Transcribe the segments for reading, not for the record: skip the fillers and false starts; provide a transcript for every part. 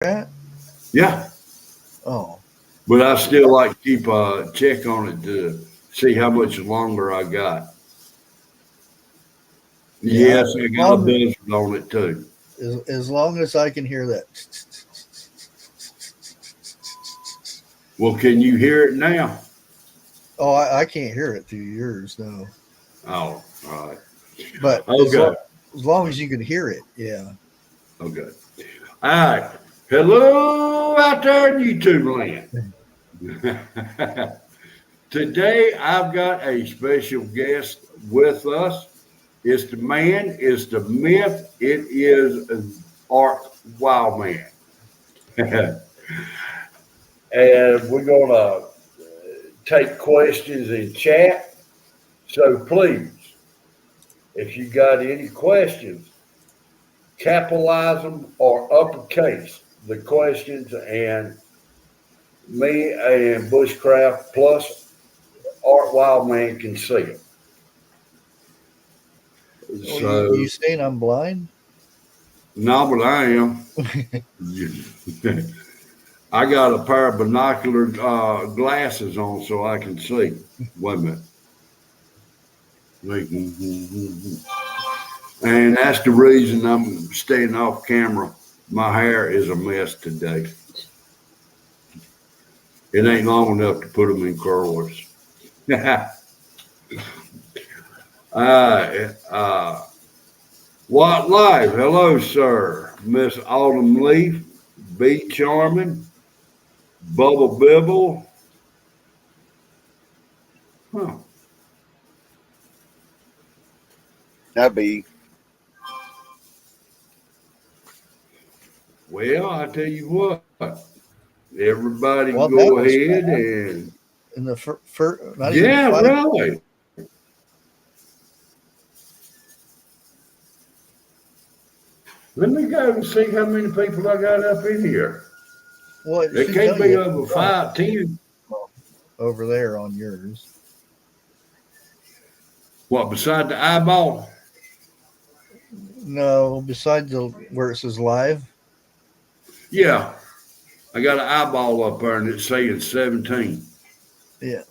at? Yeah, Oh, but I still like to keep a check on it to see how much longer I got. yeah. Yes, I got a buzzer on it too. As long as I can hear that. Well, can you hear it now? Oh, I can't hear it through yours, no. Oh, all right. But Okay, as long as you can hear it, yeah. okay. All right. Hello out there in YouTube land. Today I've got a special guest with us. It's the man, it's the myth, it is Art Wildman. And we're going to take questions in chat. So please, if you got any questions, capitalize them or uppercase the questions, and me and Bushcraft plus Art Wildman can see them. Well, you So, saying I'm blind? no, but I am. I got a pair of binocular glasses on so I can see. Wait a minute. And that's the reason I'm staying off camera. My hair is a mess today. It ain't long enough to put them in curlers. What life? Hello, sir. Miss Autumn Leaf, B Charming, Bubble Bibble. Huh. That'd be Well, I tell you what. Everybody Well, that go was ahead fast. and In the not even yeah, five. really. Let me go and see how many people I got up in here. Well, it It should can't tell be you over 510. over there on yours. What, beside the eyeball? No, besides the where it says live. Yeah, I got an eyeball up there and it's saying 17. Yeah,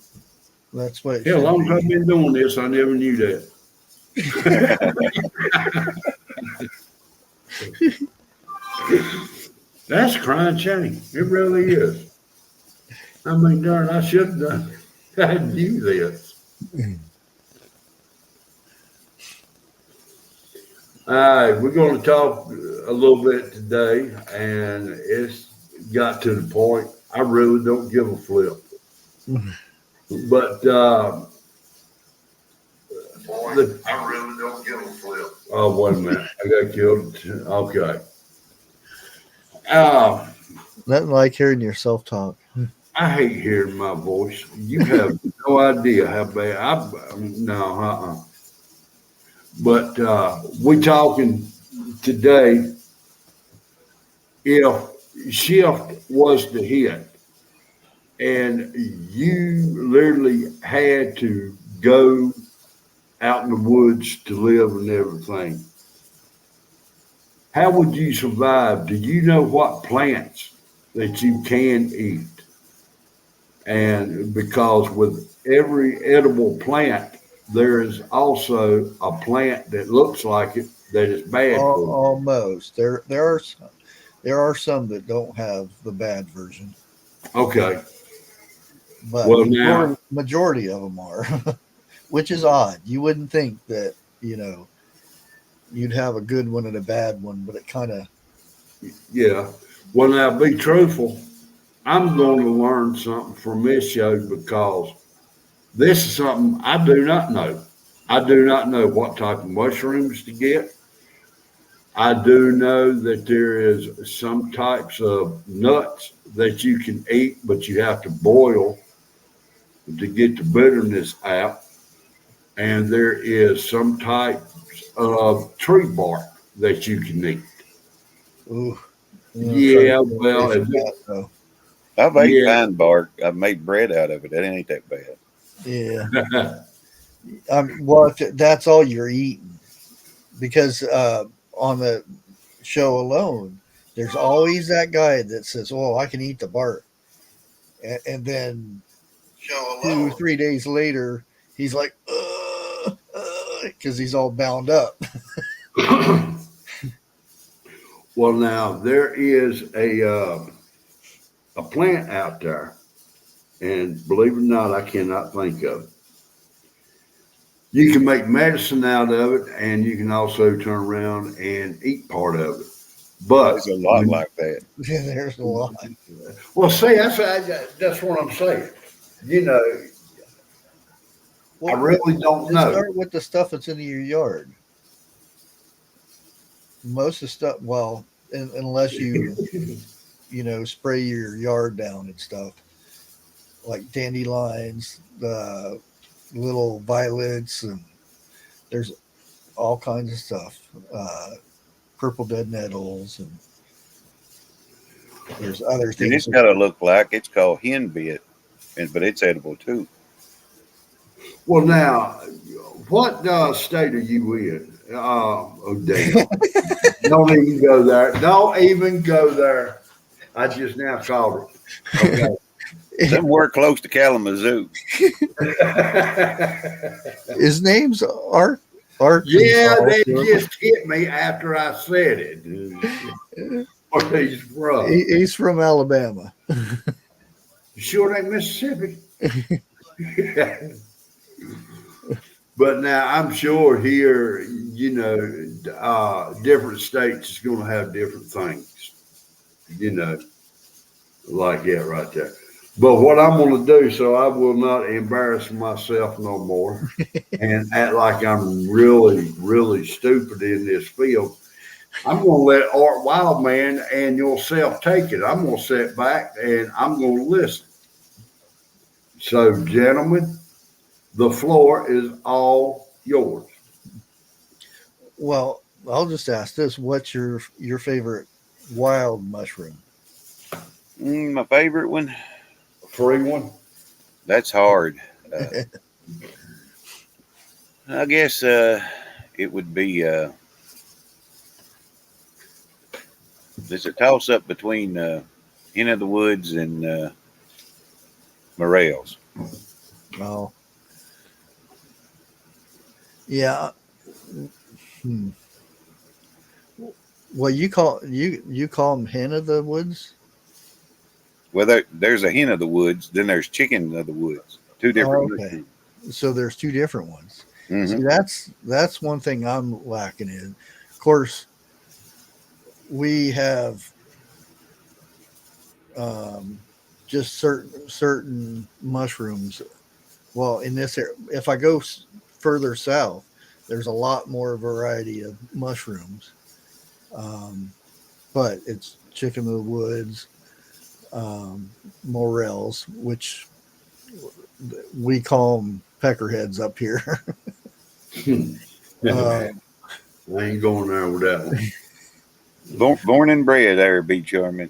that's what it Hell, should long as I've be. been doing this, I never knew that. That's a crying shame. It really is. I mean, darn, I should have done. I knew this. All right, we're going to talk a little bit today, and it's got to the point I really don't give a flip. But I really don't give a flip. Oh, wait a minute, I got killed. Okay. Uh, Nothing like hearing yourself talk. I hate hearing my voice. You have no idea how bad. No, But we talking today. If shift was the hit, and you literally had to go out in the woods to live and everything, how would you survive? Do you know what plants that you can eat? And because with every edible plant, there is also a plant that looks like it that is bad for you. Almost. There are some that don't have the bad version, Okay. but Well, now, majority of them are, which is odd. You wouldn't think that you'd have a good one and a bad one, but it kind of. yeah. Well, now, be truthful. I'm going to learn something from this show because this is something I do not know. I do not know what type of mushrooms to get. I do know that there is some types of nuts that you can eat, but you have to boil to get the bitterness out. And there is some types of tree bark that you can eat. Ooh, I'm gonna try to Yeah, stay away well, from that though. I've ate yeah. pine bark. I've made bread out of it. That ain't that bad. Yeah. Well, if that's all you're eating, because on the show alone, there's always that guy that says, "Oh, I can eat the bark," and then Show 2, 3 days later, he's like, because he's all bound up. Well, now there is a plant out there, and believe it or not, I cannot think of it. You can make medicine out of it, and you can also turn around and eat part of it. But There's a lot like that. There's a lot. well, see, that's what I'm saying. You know, I Well, really don't let's know. start with the stuff that's in your yard. Most of the stuff, well, unless spray your yard down and stuff, like dandelions, the little violets, and there's all kinds of stuff. Purple dead nettles, and there's other And things. it's got to look like it's called hen bit, but it's edible too. Well, now, what state are you in? Oh, damn. Don't even go there. Don't even go there. I just now called it. Somewhere close to Kalamazoo. Okay. His name's Art. Yeah, Arkansas. they just hit me after I said it. Where he's from. He's from Alabama. You sure ain't Mississippi? But now I'm sure here, different states is going to have different things, like that right there. But what I'm going to do, so I will not embarrass myself no more and act like I'm really, really stupid in this field, I'm going to let Art Wildman and yourself take it. I'm going to sit back and I'm going to listen. So, gentlemen, the floor is all yours. Well, I'll just ask this: what's your favorite wild mushroom? My favorite one. Free one. That's hard. I guess it would be. There's a toss up between hen of the woods and morels. Oh, yeah. Hmm. Well, you call them hen of the woods. Well, there's a hen of the woods, then there's chicken of the woods. Two different. Oh, okay. So there's two different ones. Mm-hmm. See, that's one thing I'm lacking in. Of course, we have just certain mushrooms. Well, in this area, if I go further south, there's a lot more variety of mushrooms. But it's chicken of the woods, morels, which we call them peckerheads up here. I ain't going there with that one. Born and bred there, B. Charmin.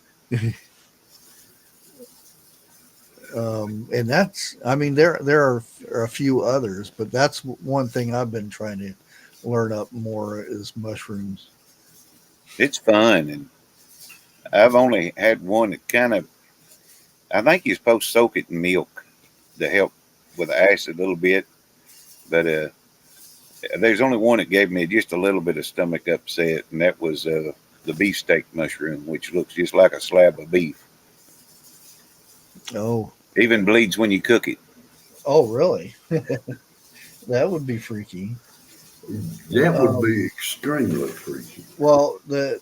And that's, I mean, there are a few others, but that's one thing I've been trying to learn up more is mushrooms. It's fun, and I've only had one that kind of. I think you're supposed to soak it in milk to help with the acid a little bit, but there's only one that gave me just a little bit of stomach upset, and that was the beefsteak mushroom, which looks just like a slab of beef. Oh, Even bleeds when you cook it. oh, really? That would be freaky. That would be extremely freaky. Well, the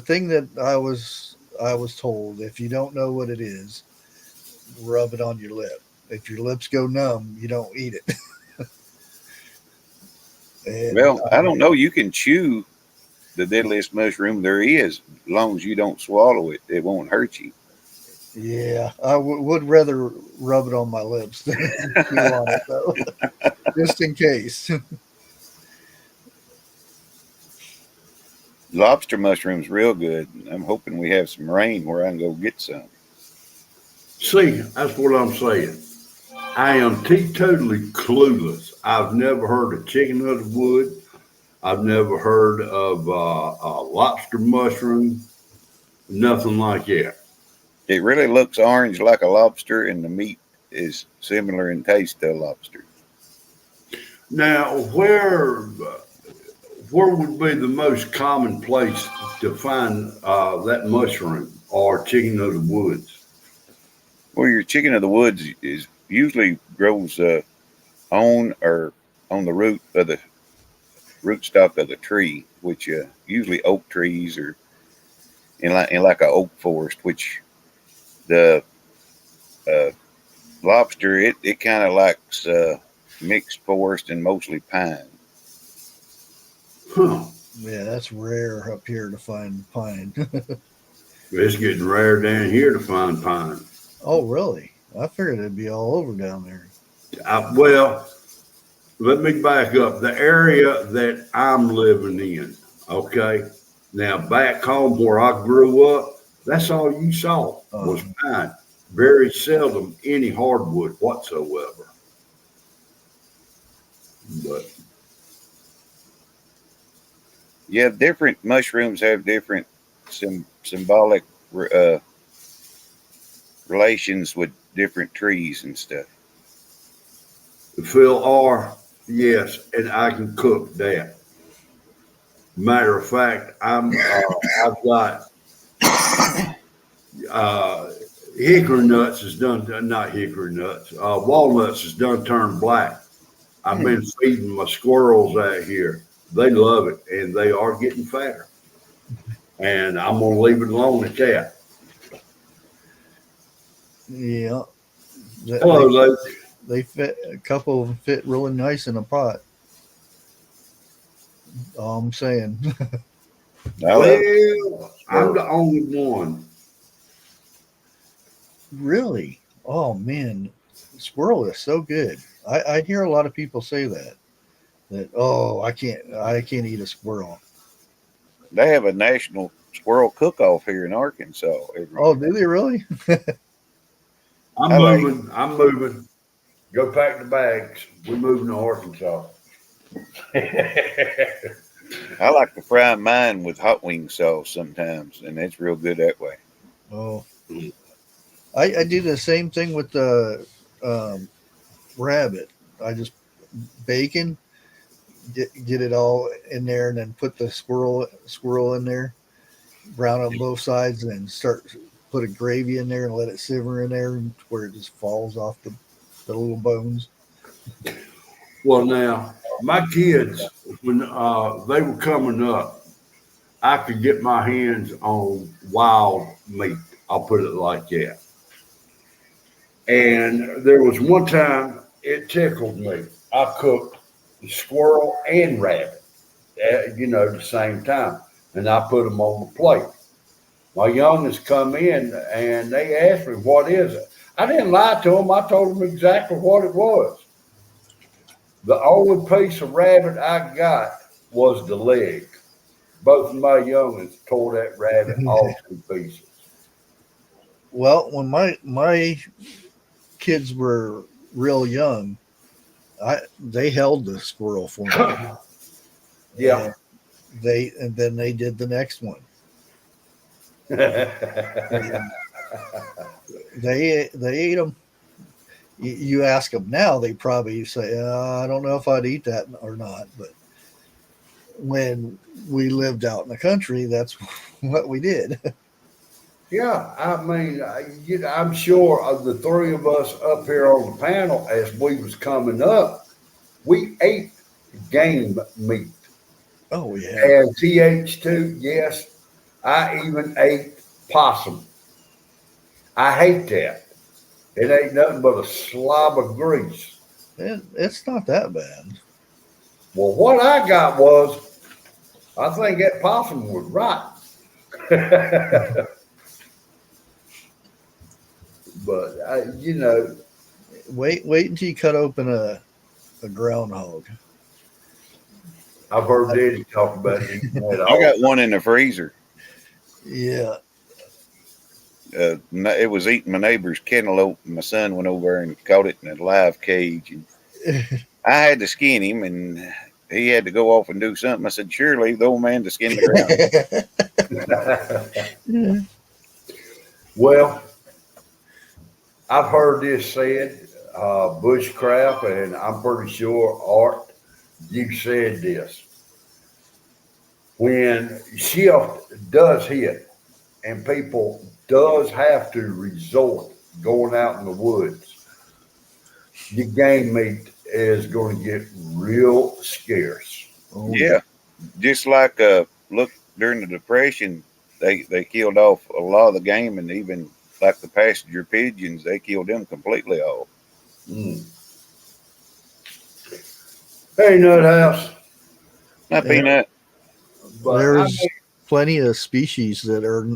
thing that I was told, if you don't know what it is, rub it on your lip. If your lips go numb, you don't eat it. And, Well, I don't know. You can chew the deadliest mushroom there is, as long as you don't swallow it. It won't hurt you. Yeah, I would rather rub it on my lips than chew on it, though, just in case. Lobster mushroom's real good. I'm hoping we have some rain where I can go get some. See, that's what I'm saying. I am teetotally clueless. I've never heard of chicken of the wood. I've never heard of lobster mushroom. Nothing like that. It really looks orange like a lobster, and the meat is similar in taste to a lobster. Now, where would be the most common place to find that mushroom or chicken of the woods? Well, your chicken of the woods is usually grows on or on the rootstock of the tree, which usually oak trees or in like a oak forest. Which the uh, lobster it kind of likes mixed forest and mostly pine. Huh. Yeah, that's rare up here to find pine. It's getting rare down here to find pine. Oh, really? I figured it'd be all over down there. Well, let me back up. The area that I'm living in, okay? Now, back home where I grew up, that's all you saw was pine. Very seldom any hardwood whatsoever. But Yeah, different mushrooms have different symbolic uh, relations with different trees and stuff. Phil R, yes, and I can cook that. Matter of fact, I've got uh, hickory nuts is done, not hickory nuts, walnuts is done turned black. I've been feeding my squirrels out here. They love it, and they are getting fatter. And I'm gonna leave it alone at that. Yeah, Hello, lady. they fit. A couple of them fit really nice in a pot. All I'm saying. I love Well, I'm squirrels. the only one. Really? Oh man, squirrel is so good. I hear a lot of people say that. That oh I can't eat a squirrel. They have a national squirrel cook-off here in Arkansas every Oh, year. do they really? I'm I like moving. I'm moving. Go pack the bags. We're moving to Arkansas. I like to fry mine with hot wing sauce sometimes, and it's real good that way. Oh, I do the same thing with the um, rabbit. I just bacon, get it all in there, and then put the squirrel in there, brown on both sides, and then start put a gravy in there and let it simmer in there where it just falls off the little bones. Well, now my kids, when they were coming up, I could get my hands on wild meat. I'll put it like that. And there was one time it tickled me. I cooked squirrel and rabbit, the same time, and I put them on the plate. My youngest come in and they asked me, "What is it?" I didn't lie to them. I told them exactly what it was. The only piece of rabbit I got was the leg. Both of my youngest tore that rabbit all to pieces. Well, when my kids were real young, they held the squirrel for me, Yeah. and then they did the next one, and they ate them. You ask them now, they probably say, I don't know if I'd eat that or not. But when we lived out in the country, that's what we did. Yeah, I mean, I'm sure of the three of us up here on the panel, as we was coming up, we ate game meat. Oh yeah, And TH2, yes, I even ate possum. I hate that. It ain't nothing but a slob of grease. it's not that bad. Well, what I got was, I think that possum was right. But, Wait until you cut open a groundhog. I've heard Daddy talk about eating that I all. got one in the freezer. Yeah, It was eating my neighbor's cantaloupe, and my son went over there and caught it in a live cage. And I had to skin him, and he had to go off and do something. I said, "Sure, leave the old man to skin the ground." Well, I've heard this said, bushcraft, and I'm pretty sure Art, you said this. When shift does hit and people does have to resort going out in the woods, your game meat is going to get real scarce. Oh Yeah, just like look during the Depression, they killed off a lot of the game, and even like the passenger pigeons, they killed them completely off. Mm. Hey, Nut House, Not yeah. peanut. but I There's plenty of species that are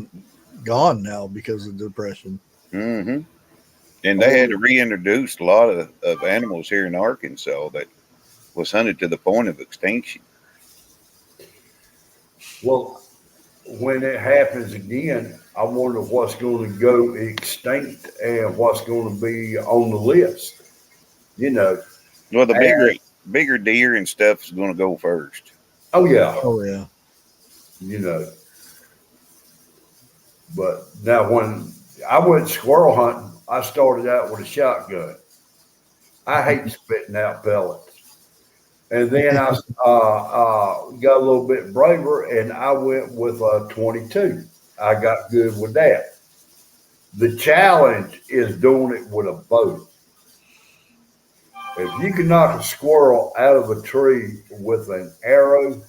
gone now because of depression. Hmm. And they had oh, to reintroduce a lot of animals here in Arkansas that was hunted to the point of extinction. well, when it happens again, I wonder what's going to go extinct and what's going to be on the list. You know, Well, the and, bigger deer and stuff is going to go first. oh yeah, Oh yeah. you know. But now when I went squirrel hunting, I started out with a shotgun. I hate spitting out pellets. And then I got a little bit braver and I went with a 22. I got good with that. The challenge is doing it with a bow. If you can knock a squirrel out of a tree with an arrow,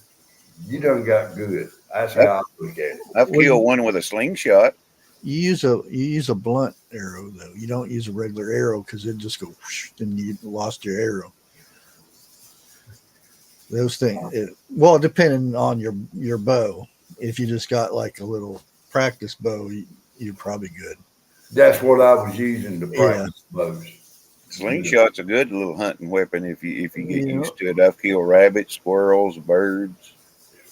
you done got good. That's I've, how I look at it. I've Well, killed one with a slingshot. you use a blunt arrow though. You don't use a regular arrow because it just go whoosh, and you lost your arrow. Those things. Well, depending on your bow. If you just got like a little practice bow, you're probably good. That's what I was using to Yeah. practice bows. Slingshot's a good little hunting weapon if you get Yeah. used to it. I've killed rabbits, squirrels, birds.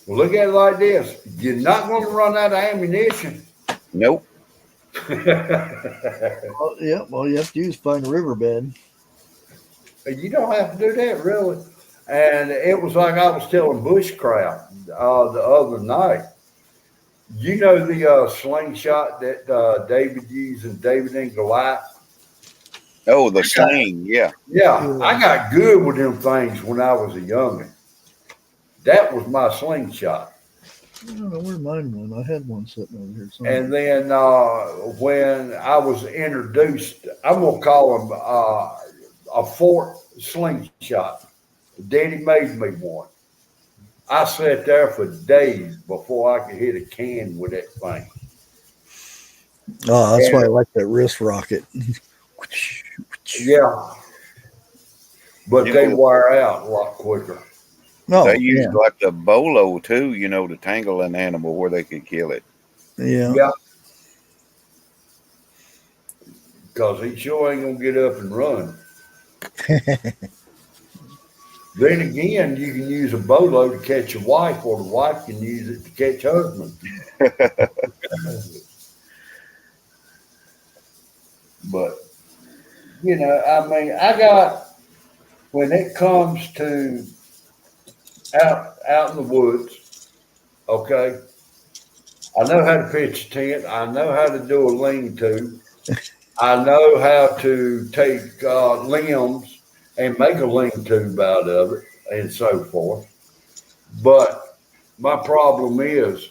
Well, look at it like this: you're not going to run out of ammunition. Nope. Well, yeah. Well, you have to use find a riverbed. You don't have to do that, really. And it was like I was telling Bushcraft the other night. You know the slingshot that David used in David and Goliath? Oh, the sling. Yeah. Yeah, Yeah. I got good with them things when I was a youngin'. That was my slingshot. I don't know where mine went. I had one sitting over here somewhere. And then when I was introduced, I'm going to call him a Fort slingshot. Daddy made me one. I sat there for days before I could hit a can with that thing. Oh, that's why And I like that wrist rocket. yeah, but You they know, wear out a lot quicker. they Oh, yeah. used like the bolo too, to tangle an animal where they could kill it. Yeah. Yeah, because he sure ain't gonna get up and run. Then again, you can use a bolo to catch a wife, or the wife can use it to catch husband. But I mean, I got when it comes to out in the woods. Okay, I know how to pitch a tent. I know how to do a lean-to. I know how to take limbs and make a lean-to out of it, and so forth. But my problem is,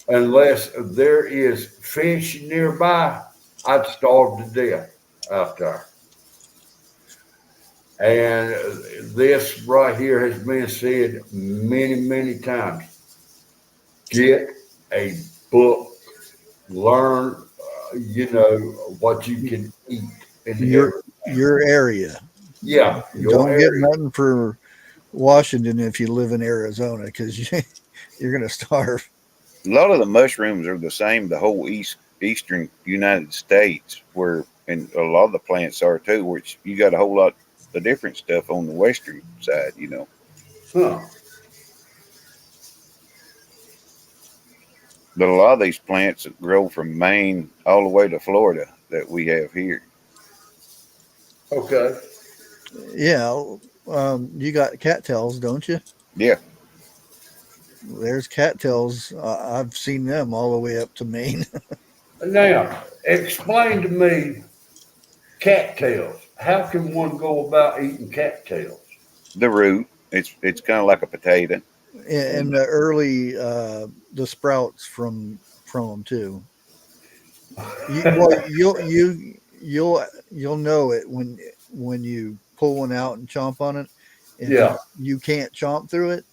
unless there is fish nearby, I'd starve to death out there. And this right here has been said many, many times. Get a book, learn, what you can eat in the your area. your area. Yeah, your Don't get area. nothing for Washington if you live in Arizona because you're gonna starve. A lot of the mushrooms are the same the whole eastern United States, where and a lot of the plants are too, which you got a whole lot of different stuff on the western side. Huh. But a lot of these plants grow from Maine all the way to Florida that we have here. Okay. Yeah. You got cattails, don't you? Yeah. There's cattails. I've seen them all the way up to Maine. Now, Explain to me cattails. How can one go about eating cattails? The root. It's kind of like a potato. And the early the sprouts from them too. Well, you'll know it when you pull one out and chomp on it. If Yeah. you can't chomp through it,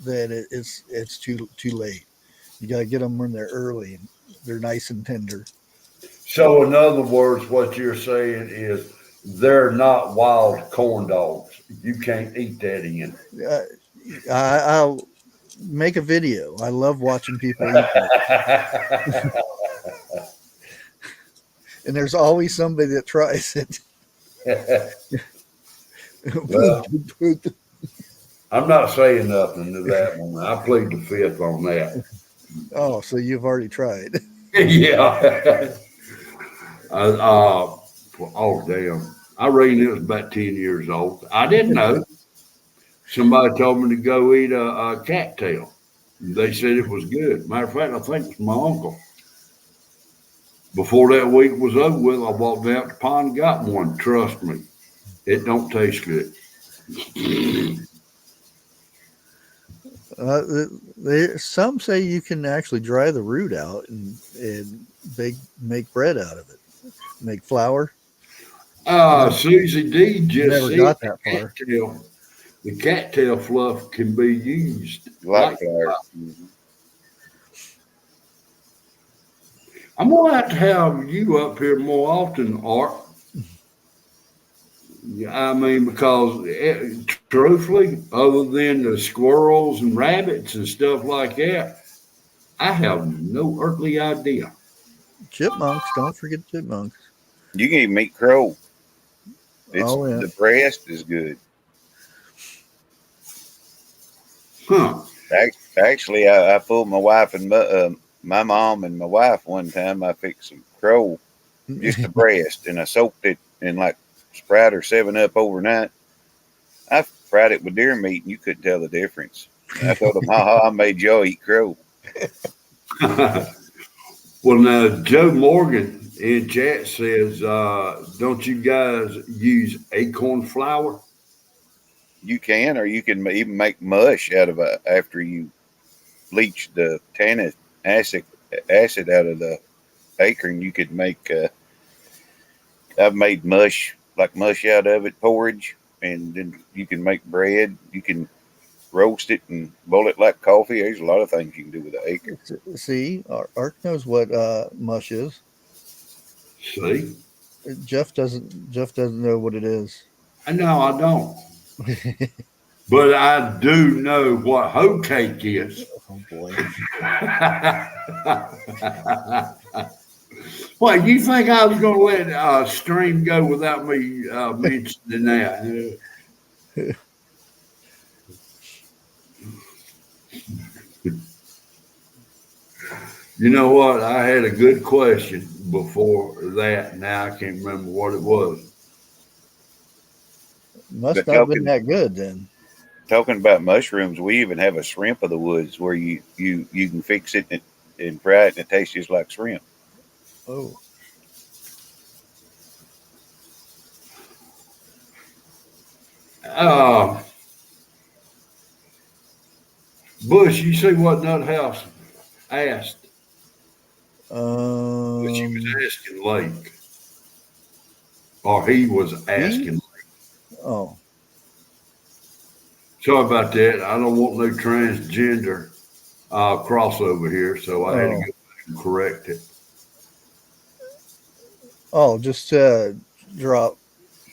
then it's too late. You got to get them when they're early and they're nice and tender. So, in other words, what you're saying is they're not wild corn dogs. You can't eat that in. Uh, I'll make a video. I love watching people eat them, and there's always somebody that tries it. Well, I'm not saying nothing to that one. I plead the fifth on that. Oh, so you've already tried. Yeah. Oh, damn. I reckon it was about 10 years old. I didn't know. Somebody told me to go eat a cattail. They said it was good. Matter of fact, I think it was my uncle. Before that week was over with, I walked out the pond and got one. Trust me, it don't taste good. Some say you can actually dry the root out and make bread out of it, make flour. Susie D just Never said got that far. the cattail fluff can be used Like like flour. I'm gonna have to have you up here more often, Art. I mean, because truthfully, other than the squirrels and rabbits and stuff like that, I have no earthly idea. Chipmunks, don't forget chipmunks. You can even eat crow. It's Oh yeah. the breast is good. Huh. Actually, I pulled my wife and my mom and my wife one time. I fixed some crow, just the breast, and I soaked it in like Sprite or 7-Up overnight. I fried it with deer meat, and you couldn't tell the difference. I told them, "Ha ha! I made y'all eat crow." Well, now Joe Morgan in chat says, "Don't you guys use acorn flour?" You can, or you can even make mush out of it after you bleach the tannic acid out of the acorn. You could make. I've made mush like mush out of it, porridge, and then you can make bread. You can roast it and boil it like coffee. There's a lot of things you can do with the acorn. See, Art knows what mush is. See, Jeff doesn't know what it is. no, I don't, but I do know what hoe cake is. Oh boy. Well, you think I was going to let stream go without me mentioning that? You know what? I had a good question before that. Now I can't remember what it was. Must But not have been that good then. talking about mushrooms, we even have a shrimp of the woods where you can fix it and fry it, and it tastes just like shrimp. Oh, Uh, Bush, you see what Nuthouse asked? But she was um, asking Lake, or he was me? asking. Oh, Sorry about that. I don't want no transgender crossover here, so I had to go oh, back and correct it. oh, just drop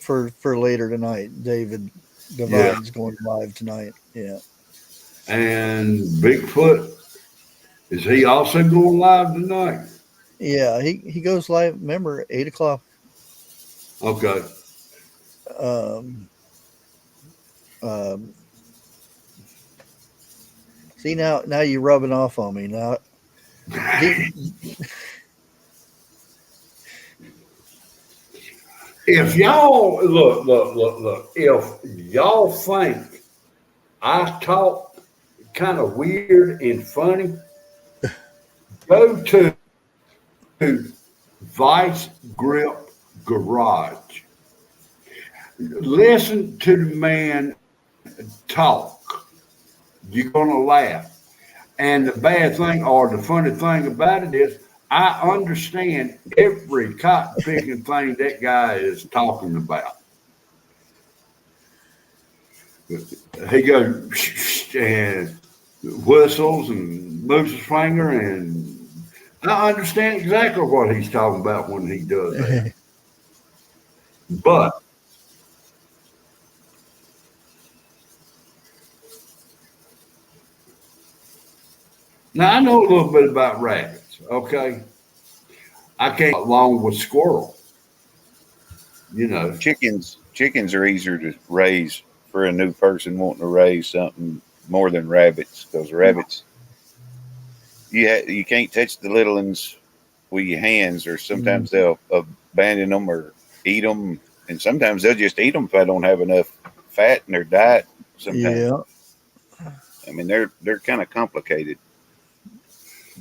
for later tonight. David Yeah. Divine's going live tonight. Yeah, And Bigfoot, is he also going live tonight? yeah. He goes live. Remember, 8 o'clock. Okay. Um, um. See now you're rubbing off on me now. He, If y'all look, if y'all think I talk kind of weird and funny, go to Vice Grip Garage. Listen to the man talk. You're gonna laugh. And the bad thing or the funny thing about it is I understand every cotton picking thing that guy is talking about. He goes and whistles and moves his finger, and I understand exactly what he's talking about when he does that. But now I know a little bit about rabbits. Okay, I can't get along with squirrel. You know, Chickens are easier to raise for a new person wanting to raise something more than rabbits, because rabbits you can't touch the little ones with your hands, or sometimes they'll abandon them or eat them, and sometimes they'll just eat them if they don't have enough fat in their diet. Sometimes, Yeah, I mean, they're kind of complicated.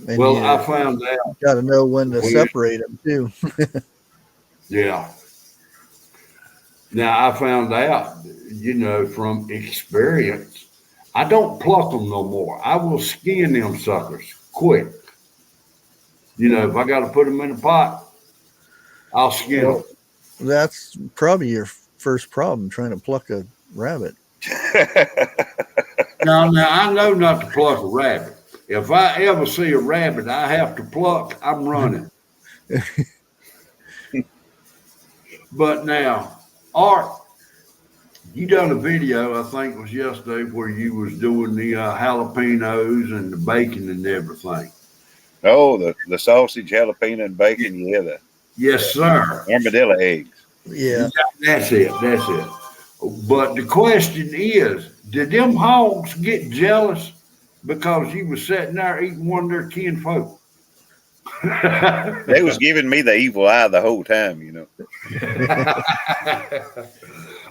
and well, I you found out got to know when to when, separate them too. yeah. Now I found out, from experience, I don't pluck them no more. I will skin them suckers quick. If I got to put them in a pot, I'll skin them. Well, that's probably your first problem trying to pluck a rabbit. Now I know not to pluck a rabbit. If I ever see a rabbit I have to pluck, I'm running. But now, Art, you done a video, I think it was yesterday, where you was doing the jalapenos and the bacon and everything. Oh, the sausage, jalapeno, and bacon. Yeah, the Yes, sir. armadillo eggs. Yeah, That's it. That's it. But the question is, did them hogs get jealous because you was sitting there eating one of their kinfolk? They was giving me the evil eye the whole time.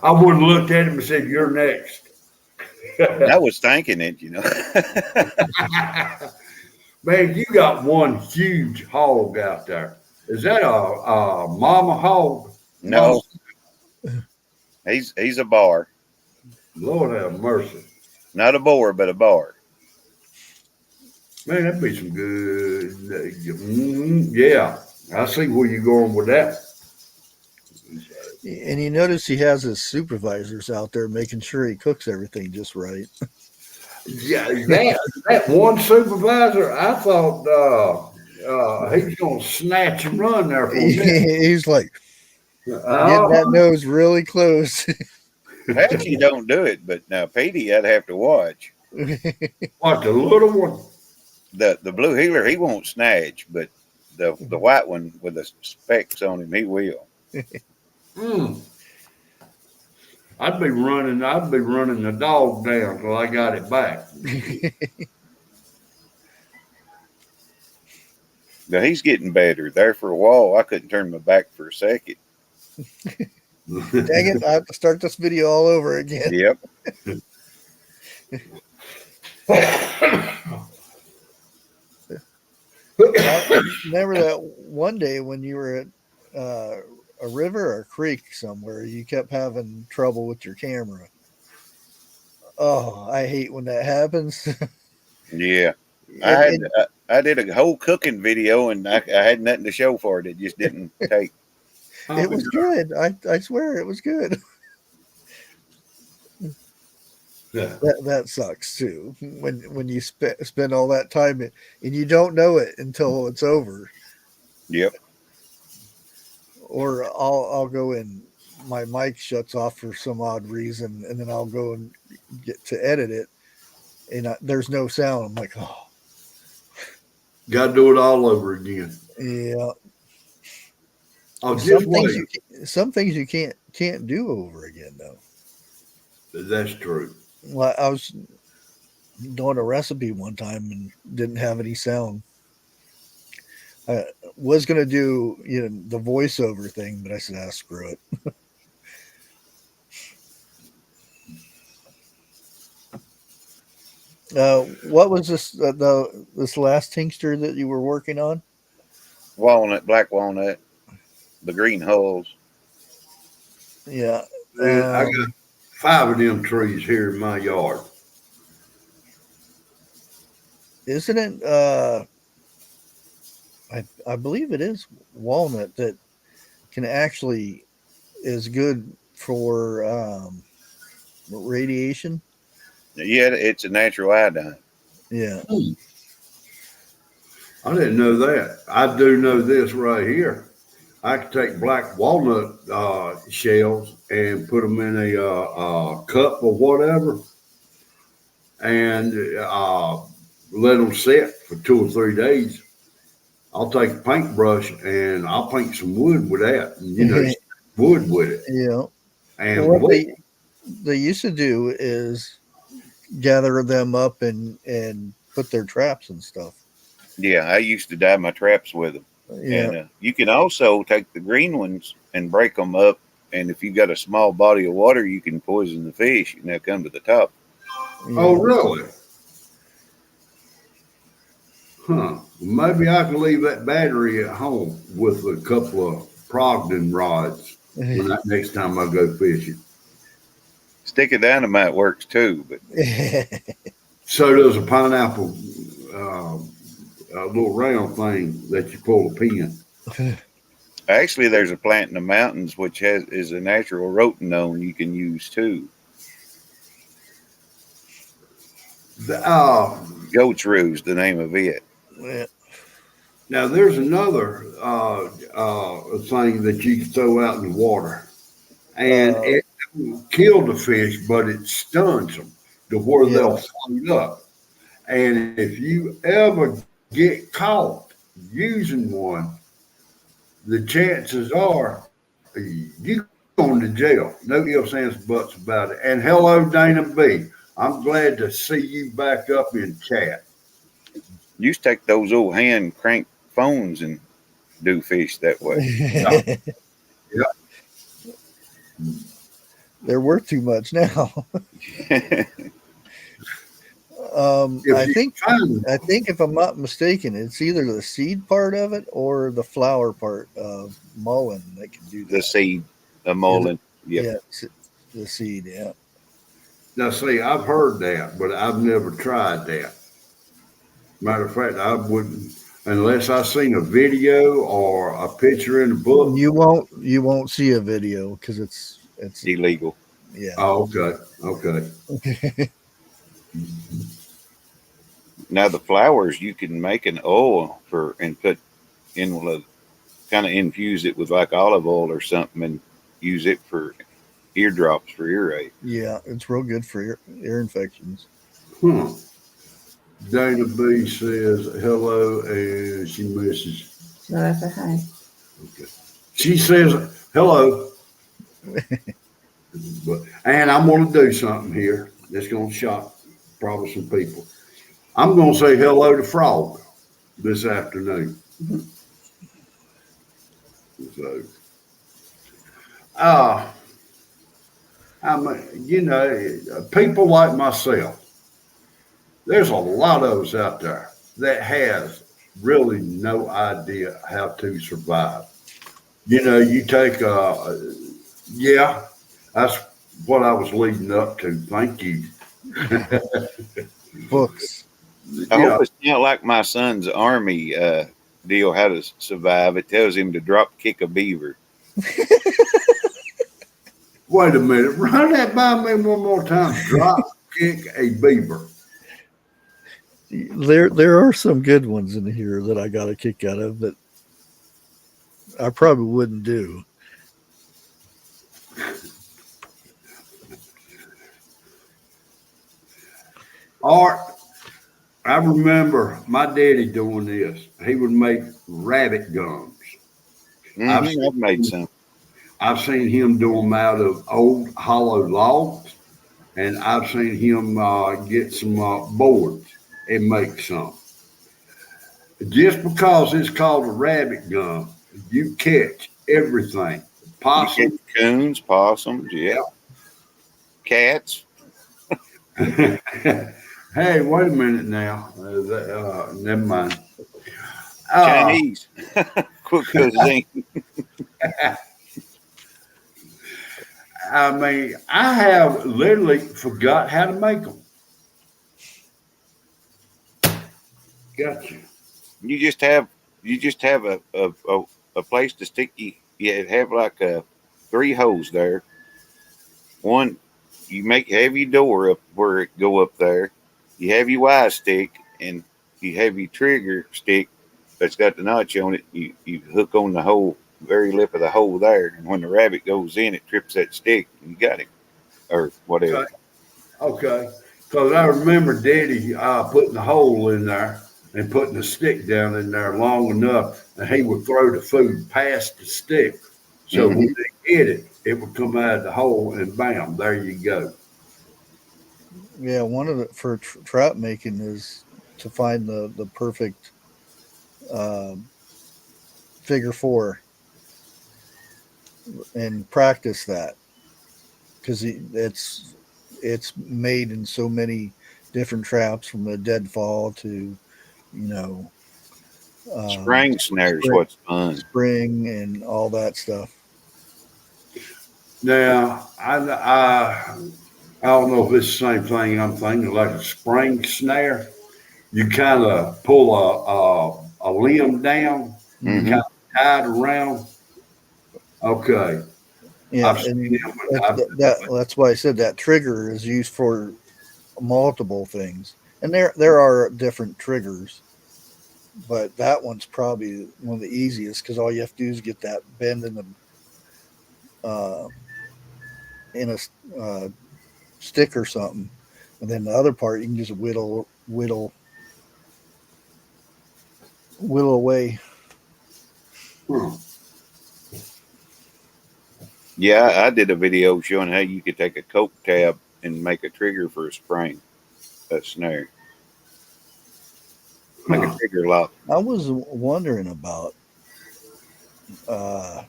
I would have looked at him and said, "You're next." I was thinking it. Man, you got one huge hog out there. Is that a mama hog? Mama, No, he's a bar, Lord have mercy. not a boar, but a bar. Man, that'd be some good. Yeah, I see where you're going with that. and you notice he has his supervisors out there making sure he cooks everything just right. Yeah, that one supervisor, I thought he was going to snatch and run there for a minute. He's like getting that Uh, nose really close. Patchy don't do it, but now Petey, I'd have to watch. what, the little one? The blue heeler, he won't snatch, but the white one with the specks on him, he will. Mm. I'd be running the dog down till I got it back. Now he's getting better. There for a while, I couldn't turn my back for a second. Dang it, I have to start this video all over again. Yep. I remember that one day when you were at a river or a creek somewhere, you kept having trouble with your camera. Oh, I hate when that happens. Yeah. It, I did a whole cooking video, and I had nothing to show for it. It just didn't take. it was good. I swear it was good. Yeah. That sucks too. When you spend all that time and you don't know it until it's over. Yep. Or I'll go in. My mic shuts off for some odd reason, and then I'll go and get to edit it, and there's no sound. I'm like, oh, Got to do it all over again. yeah. Oh, just wait. Some things you can't do over again though. That's true. Well, I was doing a recipe one time and didn't have any sound. I was gonna do the voiceover thing, but I said, screw it. What was this last tincture that you were working on? Black walnut. the green hulls. Yeah. Man, I got 5 of them trees here in my yard. Isn't it? I believe it is walnut that can actually is good for radiation. Yeah, it's a natural iodine. Yeah. I didn't know that. I do know this right here. I could take black walnut shells and put them in a cup or whatever, and let them sit for 2 or 3 days. I'll take a paintbrush and I'll paint some wood with that, and wood with it. Yeah. And Well, what boy, they used to do is gather them up and put their traps and stuff. Yeah, I used to dye my traps with them. Yeah. And you can also take the green ones and break them up. And if you got a small body of water, you can poison the fish and they'll come to the top. oh really? Huh? Maybe I can leave that battery at home with a couple of Progden rods next time I go fishing. Stick of dynamite works too, but So does a pineapple, a little round thing that you pull a pin. actually there's a plant in the mountains which is a natural rotenone you can use too. Goat's roo's the name of it. Yeah. Now there's another thing that you can throw out in the water, and it will kill the fish, but it stuns them to where they'll float up. And if you ever get caught using one, the chances are you going to jail. No ifs, ands, buts about it. And hello, Dana B. I'm glad to see you back up in chat. Used to take those old hand crank phones and do fish that way. Yeah. They're worth too much now. I think if I'm not mistaken, it's either the seed part of it or the flower part of mullein that can do that. The seed, the mullein. Yeah, the seed. Yeah. Now, see, I've heard that, but I've never tried that. Matter of fact, I wouldn't unless I seen a video or a picture in the book. You won't see a video because it's illegal. Yeah. Oh, okay. Now the flowers you can make an oil and put in kind of infuse it with like olive oil or something and use it for eardrops for earache. Yeah, it's real good for ear infections. Dana B says hello and she misses. So I said hi. Okay. She says hello. And I'm going to do something here that's going to shock probably some people. I'm going to say hello to Frog this afternoon. So, I mean, people like myself, there's a lot of us out there that has really no idea how to survive. You take that's what I was leading up to. Thank you. Books. I hope it's not like my son's army deal, how to survive. It tells him to drop kick a beaver. Wait a minute. Run that by me one more time. Drop kick a beaver. There are some good ones in here that I got a kick out of that I probably wouldn't do. Art, I remember my daddy doing this. He would make rabbit gums. I've made some. I've seen him do them out of old hollow logs, and I've seen him get some boards and make some. Just because it's called a rabbit gum, you catch everything. Possum, Coons, possums, yeah. Cats. Hey, wait a minute now. Never mind. Chinese. Quick cuisine. I mean, I have literally forgot how to make them. Gotcha. You just have a place to stick you have like three holes there. One, you have your door up where it go up there. You have your Y stick, and you have your trigger stick that's got the notch on it. You hook on the hole, very lip of the hole there, and when the rabbit goes in, it trips that stick, and you got him or whatever. Okay. Okay. Because I remember Daddy putting the hole in there and putting the stick down in there long enough, and he would throw the food past the stick. So Hmm. when they hit it, it would come out of the hole, and bam, there you go. Yeah, one of the for trap making is to find the perfect um, figure four and practice that because it's made in so many different traps from the deadfall to you know um, Spring snares, spring, what's fun. spring and all that stuff. Now, I don't know if it's the same thing I'm thinking, like a spring snare. You kind of pull a limb down, you Hmm. Hmm. kind of tie it around. Okay. Yeah, I've seen and it, but I've that's why I said that trigger is used for multiple things, and there are different triggers, but that one's probably one of the easiest because all you have to do is get that bend uh, in a uh, stick or something, and then the other part you can just whittle away. huh. Yeah, I did a video showing how you could take a coke tab and make a trigger for a spring, a snare, like a Huh. trigger lock. I was wondering about uh,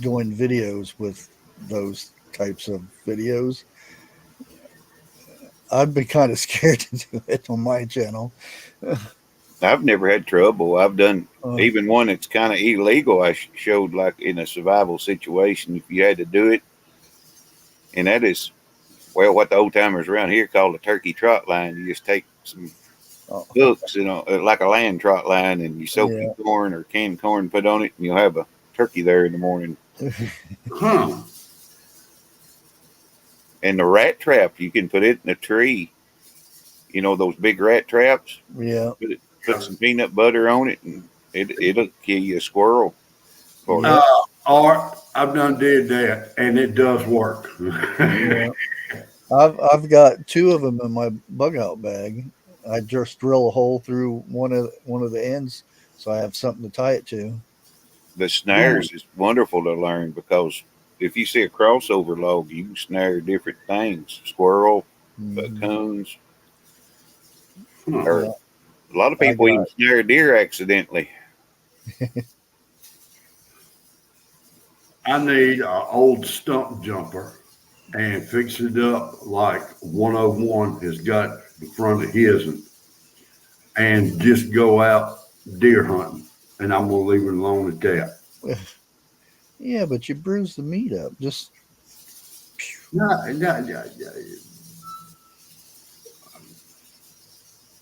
doing videos with those types of videos. I'd be kind of scared to do it on my channel. I've never had trouble. I've done Uh, even one that's kind of illegal. I showed like in a survival situation if you had to do it, and that is well what the old timers around here call a turkey trot line. You just take some oh, hooks, like a land trot line, and you soak your yeah. corn or canned corn, put on it, and you'll have a turkey there in the morning. Huh. And the rat trap, you can put it in a tree. You know those big rat traps. Yeah, Put some peanut butter on it, and it'll kill you a squirrel for you. yeah, Art, I've done did that, and it does work. yeah. I've got two of them in my bug out bag. I just drill a hole through one of the ends, so I have something to tie it to. The Huh. snares is wonderful to learn because if you see a crossover log, you can snare different things: squirrel, Hmm. coons, or Yeah, a lot of I people got even snare deer accidentally. I need an old stump jumper and fix it up like 101 has got the front of his, and just go out deer hunting. And I'm gonna leave it alone at that. yeah, but you bruise the meat up. Just No, no, no, no.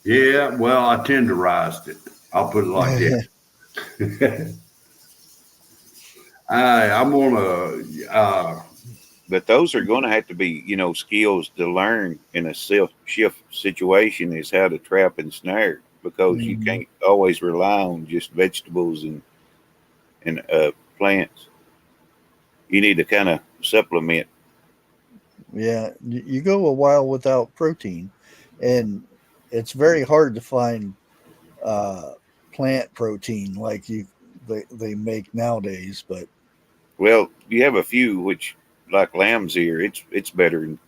Yeah, well, I tenderized it. I'll put it like that. I'm gonna. But those are going to have to be, skills to learn in a self shift situation is how to trap and snare because you Mhm. can't always rely on just vegetables and plants. You need to kind of supplement. Yeah, you go a while without protein, and it's very hard to find uh, plant protein like they make nowadays. But Well, you have a few which, like lamb's ear, it's better than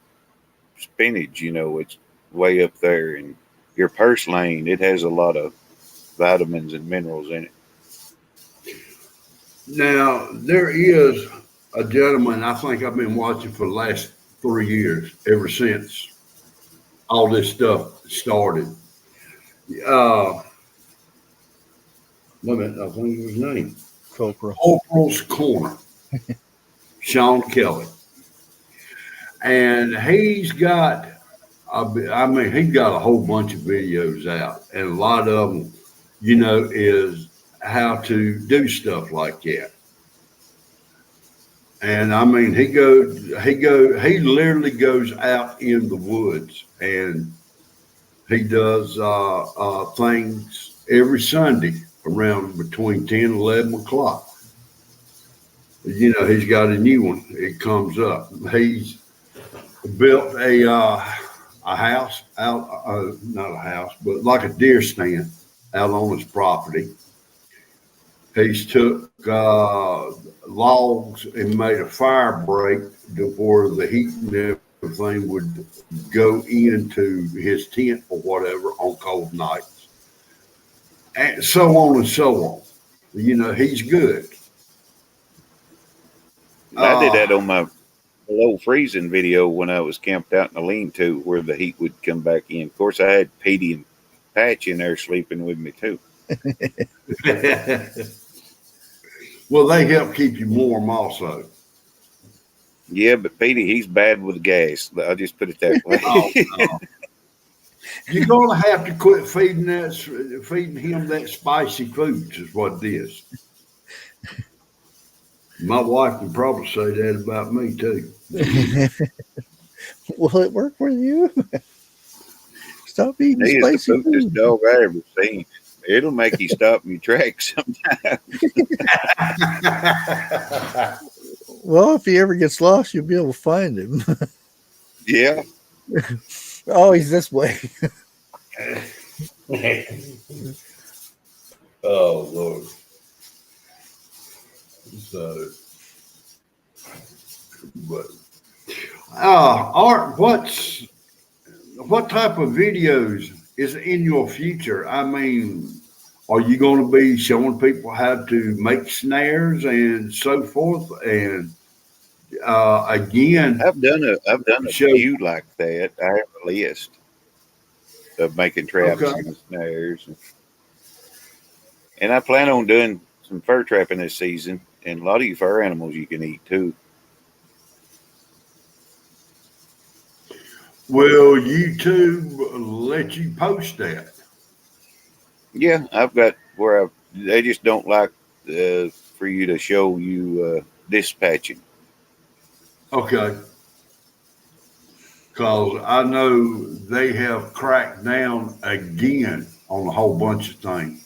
spinach. It's way up there, and your purslane, it has a lot of vitamins and minerals in it. Now there is a gentleman I think I've been watching for the last 3 years, ever since all this stuff started. Uh, Let me, I think of his name. copra, Corporal's Corner. Sean Kelly. And he's got, I mean, he's got a whole bunch of videos out, and a lot of them, is how to do stuff like that. And I mean, he literally goes out in the woods and he does things every Sunday around between 10 and 11 o'clock. He's got a new one. It comes up. He's built a house out, not a house, but like a deer stand out on his property. He's took logs and made a fire break where the heat and everything would go into his tent or whatever on cold nights, and so on and so on. He's good. I did that on my below freezing video when I was camped out in a lean-to where the heat would come back in. Of course, I had Petey and Patch in there sleeping with me too. Well, they help keep you warm also. Yeah, but Petey, he's bad with gas. I'll just put it that way. No. You're gonna have to quit feeding him that spicy foods is what it is. My wife can probably say that about me too. Will it work for you? Stop eating He is the spicy poopest food. dog I ever seen. It'll make you stop in your tracks sometimes. Well, if he ever gets lost, you'll be able to find him. Yeah. Oh, he's this way. Oh Lord. So, but Art, what type of videos is in your future? I mean, are you going to be showing people how to make snares and so forth? And again, I've done a show. few like that. I have a list of making traps Okay. and snares. And I plan on doing some fur trapping this season, and a lot of you fur animals you can eat too. Will YouTube let you post that? Yeah, I've got where they just don't like for you to show you dispatching. Okay. Because I know they have cracked down again on a whole bunch of things.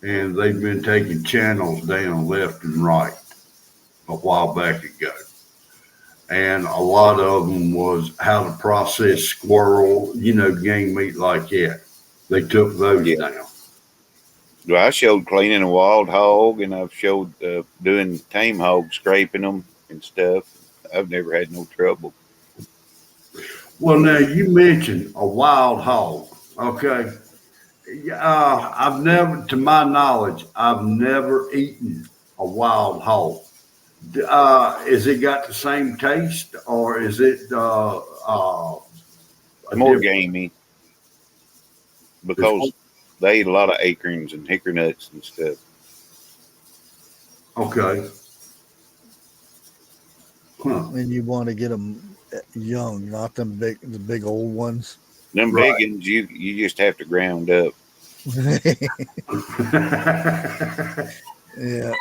And they've been taking channels down left and right a while back ago. And a lot of them was how to process squirrel, game meat like that. They took those down. Well, I showed cleaning a wild hog, and I've showed doing tame hogs, scraping them and stuff. I've never had no trouble. Well, now you mentioned a wild hog. Okay. I've never, to my knowledge, I've never eaten a wild hog. Is it got the same taste, or is it More gamey because they eat a lot of acorns and hickory nuts and stuff. Okay. Huh. And you want to get them young, not the big old ones. Them Right. big ones, you just have to ground up. Yeah.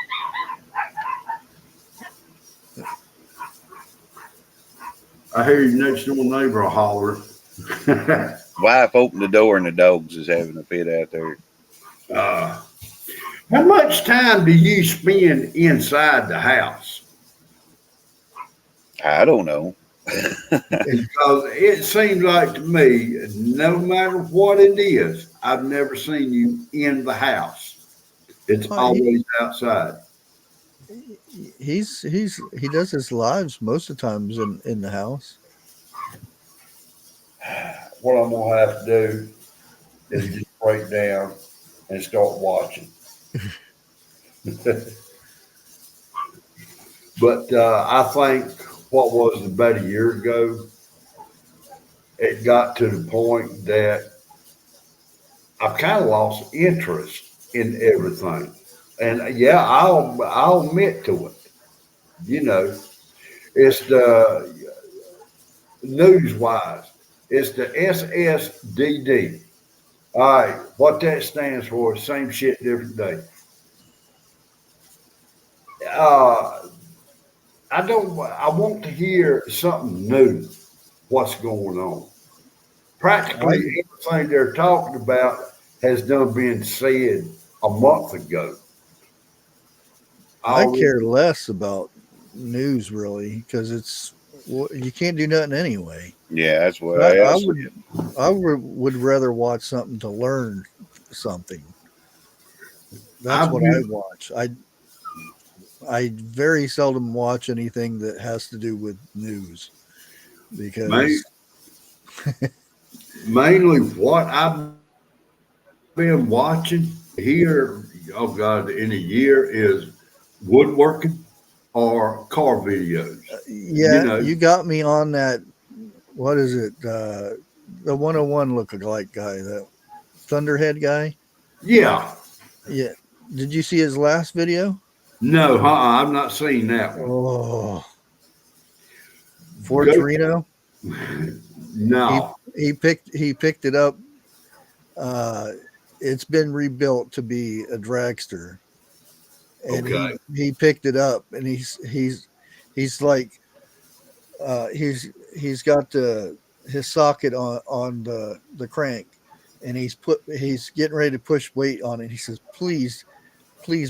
I hear your next door neighbor holler. Wife opened the door and the dogs is having a fit out there. How much time do you spend inside the house? I don't know. Because it seems like to me, no matter what it is, I've never seen you in the house. It's always outside. He does his lives most of the times in the house. What I'm gonna have to do is just break down and start watching. But I think what was about a year ago, it got to the point that I've kind of lost interest in everything. And yeah, I'll admit to it. You know, it's the news wise. It's the SSDD. All right, what that stands for is same shit, different day. Uh, I don't. I want to hear something new. What's going on? I Practically everything they're talking about has done been said a month ago. I Already, care less about news really because you can't do nothing anyway. Yeah, that's what I, I I else. would would rather watch something to learn something. That's I've what I used watch. I very seldom watch anything that has to do with news main, because mainly what I've been watching here. Oh God, in a year is woodworking or car videos. You yeah, know, you got me on that. What is it? The 101 look-alike guy, the Thunderhead guy. yeah. Yeah. Did you see his last video? No, I've not seen that one. Oh, Ford Go. Torino. He No. he picked it up. Uh, it's been rebuilt to be a dragster, and Okay. he picked it up, and he's like he's got his socket on the crank, and he's getting ready to push weight on it. He says, please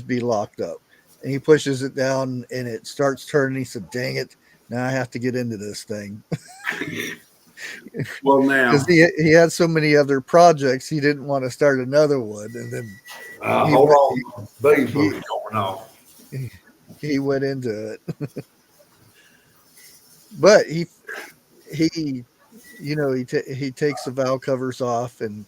be locked up, and he pushes it down, and it starts turning. He said, dang it, now I have to get into this thing Well, because now, he had so many other projects he didn't want to start another one, and then he hold went on. Beaver he going off. he went into it, but he he takes the valve covers off and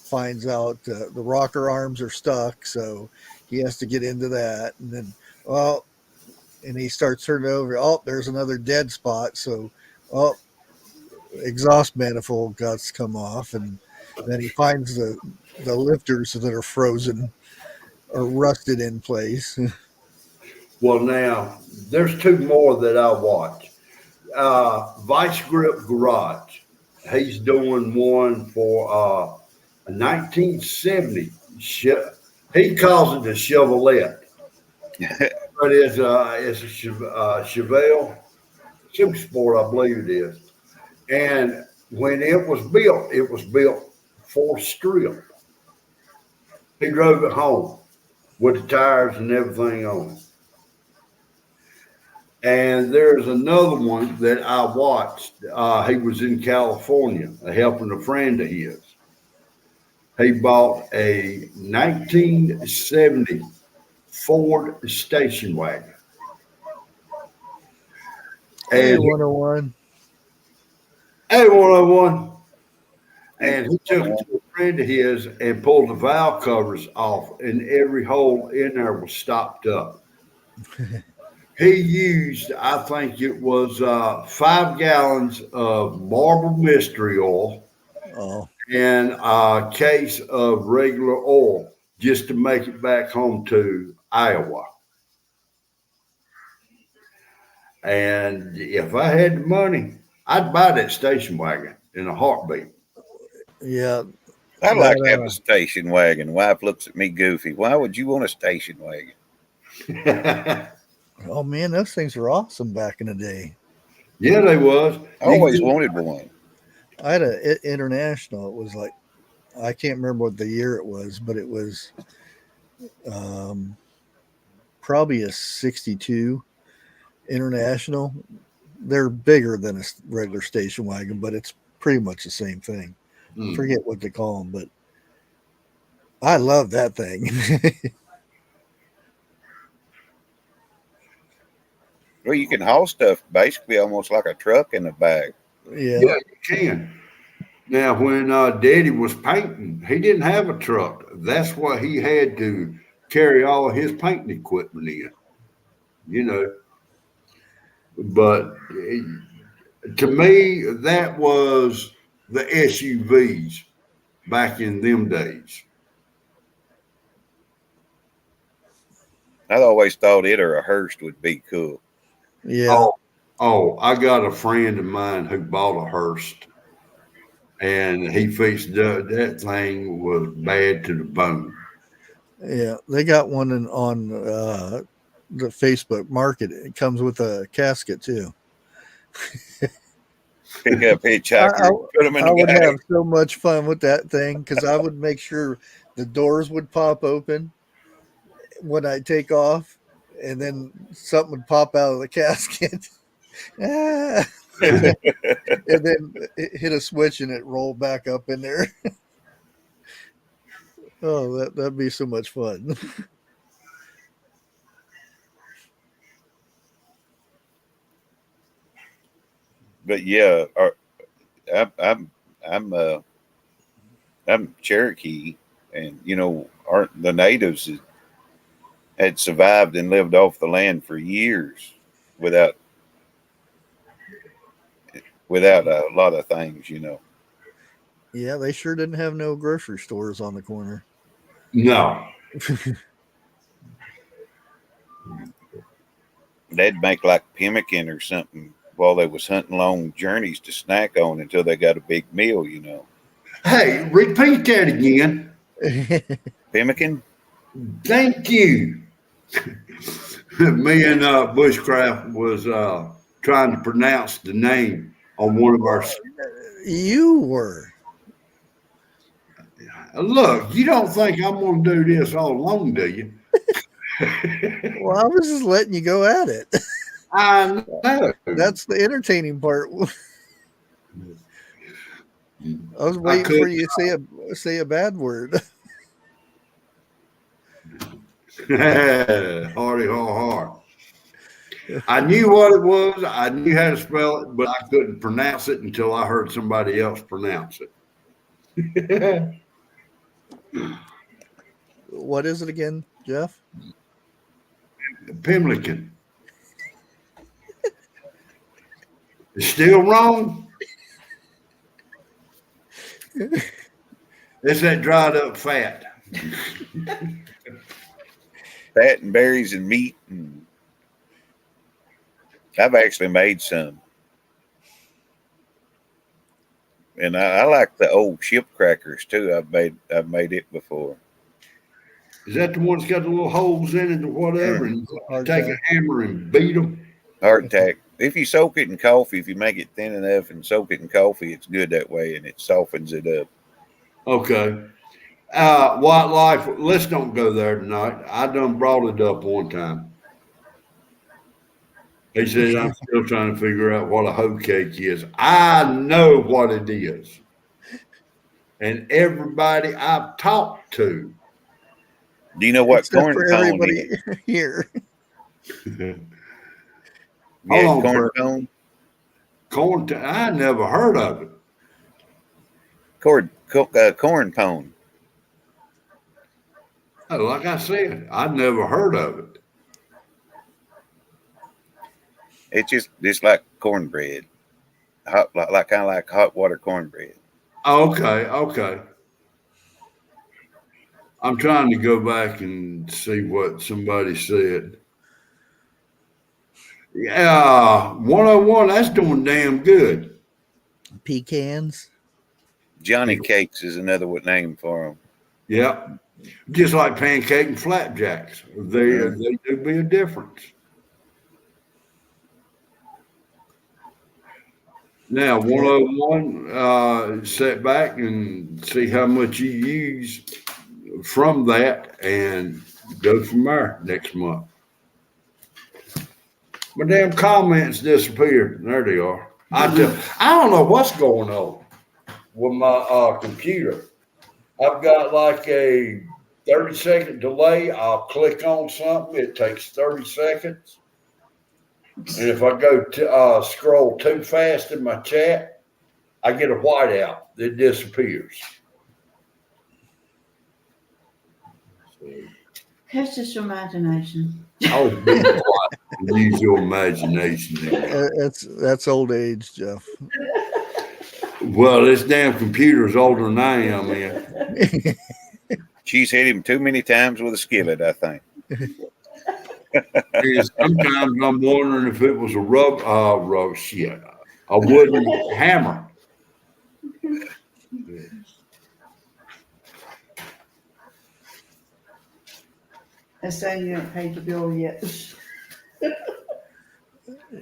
finds out the rocker arms are stuck, so he has to get into that, and then well, and he starts turning over. Oh, there's another dead spot, so oh, exhaust manifold guts come off, and then he finds the lifters that are frozen or rusted in place. Well, now, there's two more that I watch. Vice Grip Garage. He's doing one for a 1970. He calls it a Chevrolet, but it's a Chevelle Super Sport, I believe it is. And when it was built for strip. He drove it home with the tires and everything on it. And there's another one that I watched. He was in California helping a friend of his. He bought a 1970 Ford station wagon. Hey, And 101. A101. Hey, And he took it to a friend of his and pulled the valve covers off, and every hole in there was stopped up. He used, I think it was 5 gallons of marble mystery oil Oh, and a case of regular oil just to make it back home to Iowa. And if I had the money, I'd buy that station wagon in a heartbeat. yeah. I'd like to have a That station wagon. Wife looks at me goofy. Why would you want a station wagon? Yeah, oh man, those things were awesome back in the day. they was. I You always can wanted one. I had a international. It was like I can't remember what the year it was, but it was um, probably a '62 international. They're bigger than a regular station wagon, but it's pretty much the same thing. I mm. forget what they call them, but I love that thing. Well, you can haul stuff basically almost like a truck in the back. Yeah. Yeah, you can. Now, when Daddy was painting, he didn't have a truck. That's what he had to carry all his painting equipment in, you know. But to me, that was the SUVs back in them days. I always thought it or a hearse would be cool. Yeah. I got a friend of mine who bought a Hearst, and he fixed that thing was bad to the bone. Yeah. They got one on the Facebook Market. It comes with a casket too. Pick up hitchhiker, I, put them in I the would back. have so much fun with that thing because I would make sure the doors would pop open when I take off, and then something would pop out of the casket. Ah, and then it hit a switch and it rolled back up in there. Oh, that'd be so much fun. But yeah, I, I'm Cherokee, and the natives had survived and lived off the land for years without a lot of things. Yeah, they sure didn't have no grocery stores on the corner. No, They'd make like pemmican or something while they was hunting long journeys to snack on until they got a big meal. hey, repeat that again. Pemmican. Thank you. Me and Bushcraft was trying to pronounce the name on one of our. You were. Look, you don't think I'm going to do this all alone, do you? Well, I was just letting you go at it. I know. That's the entertaining part. I was I waiting could. for you to say a bad word. Hardy har. I knew what it was. I knew how to spell it, but I couldn't pronounce it until I heard somebody else pronounce it. What is it again, Jeff? Pimlican. It's still wrong. It's that dried up fat. Fat and berries and meat. And I've actually made some. And I like the old ship crackers too. I've made it before. Is that the one that's got the little holes in it or whatever? Mm, And take Hardtack. a hammer and beat them? hardtack. If you soak it in coffee, if you make it thin enough and soak it in coffee, it's good that way and it softens it up. Okay. Wildlife, let's don't go there tonight. I done brought it up one time. He said, I'm still trying to figure out what a hoe cake is. I know what it is. And everybody I've talked to. Do you know what Except corn for pone everybody is? here. Yeah, Hold on, corn Fred. pone. I never heard of it. Corn pone. Like I said, I never heard of it. It's just like cornbread, hot like kind of like hot water cornbread. Okay. I'm trying to go back and see what somebody said. Yeah, 101, that's doing damn good. Pecans. Johnny cakes is another name for them. Yeah, just like pancake and flapjacks. They do be a difference. Now, 101, sit back and see how much you use from that and go from there next month. My damn comments disappeared. There they are. I don't know what's going on with my computer. I've got like a 30-second delay. I'll click on something. It takes 30 seconds. And if I go to scroll too fast in my chat, I get a whiteout. It disappears. That's just your imagination. Oh, be quiet and use your imagination. That's old age, Jeff. Well, this damn computer is older than I am, man. She's hit him too many times with a skillet, I think. And sometimes I'm wondering if it was a a wooden hammer. And saying you haven't paid the bill yet.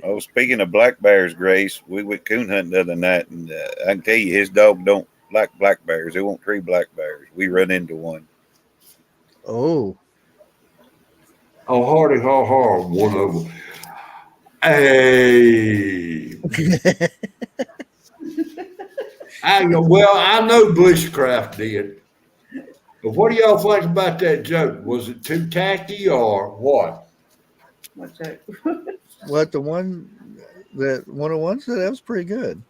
Oh, speaking of black bears, Grace, we went coon hunting the other night, and I can tell you his dog don't like black bears. He won't treat black bears. We run into one. Oh, Oh, hardy ha ha, one of them. Hey, I know bushcraft did, but what do y'all think about that joke? Was it too tacky or what? What's that? what the one of the ones that was pretty good.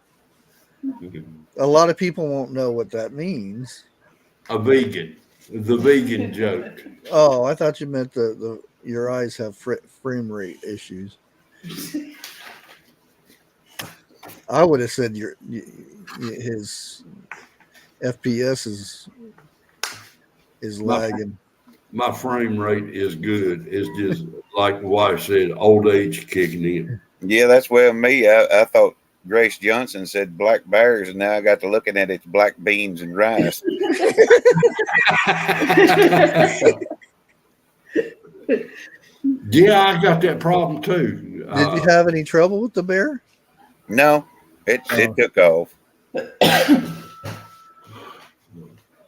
A lot of people won't know what that means. The vegan joke. Oh, I thought you meant the your eyes have frame rate issues. I would have said his FPS is lagging. My frame rate is good. It's just like the wife said, old age kicking in. Yeah, that's well me. I thought Grace Johnson said black bears, and now I got to looking at it's black beans and rice. Yeah, I got that problem too. Did you have any trouble with the bear? No, it took off.